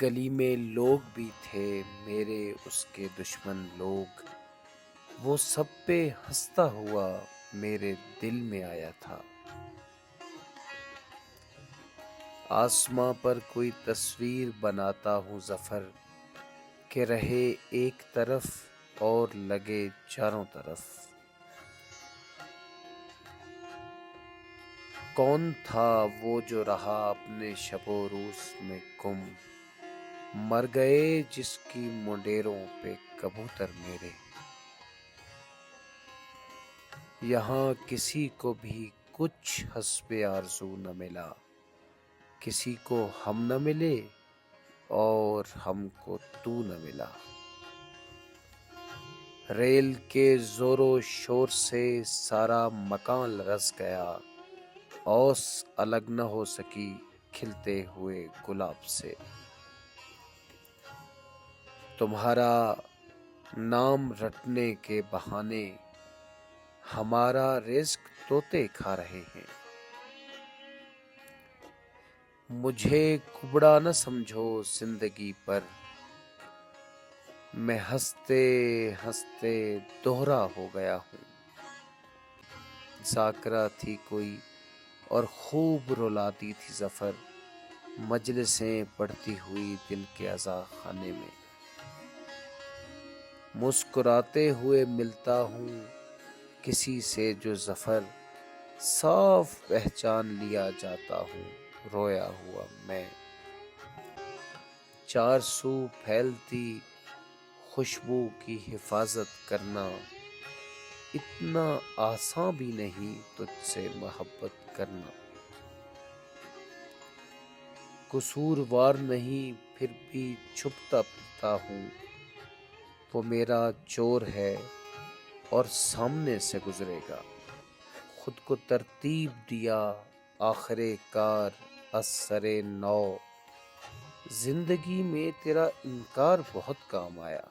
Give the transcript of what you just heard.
گلی میں لوگ بھی تھے میرے اس کے دشمن لوگ، وہ سب پہ ہنستا ہوا میرے دل میں آیا تھا۔ آسماں پر کوئی تصویر بناتا ہوں ظفر، کہ رہے ایک طرف اور لگے چاروں طرف۔ کون تھا وہ جو رہا اپنے شب و روز میں گم، مر گئے جس کی منڈیروں پہ کبوتر میرے۔ یہاں کسی کو بھی کچھ حسب آرزو نہ ملا، کسی کو ہم نہ ملے اور ہم کو تو نہ ملا۔ ریل کے زور و شور سے سارا مکان لرز گیا، اوس الگ نہ ہو سکی کھلتے ہوئے گلاب سے۔ تمہارا نام رٹنے کے بہانے ہمارا رزق طوطے کھا رہے ہیں۔ مجھے کبڑا نہ سمجھو زندگی پر، میں ہنستے ہنستے دوہرا ہو گیا ہوں۔ ذاکرہ تھی کوئی اور خوب رلاتی تھی ظفر، مجلسیں پڑھتی ہوئی دل کے عزا خانے میں۔ مسکراتے ہوئے ملتا ہوں کسی سے جو ظفر، صاف پہچان لیا جاتا ہوں رویا ہوا میں۔ چار سو پھیلتی خوشبو کی حفاظت کرنا اتنا آسان بھی نہیں تجھ سے محبت کرنا۔ قصوروار نہیں پھر بھی چھپتا پھرتا ہوں، وہ میرا چور ہے اور سامنے سے گزرے گا۔ خود کو ترتیب دیا آخر کار از سر نو، زندگی میں تیرا انکار بہت کام آیا۔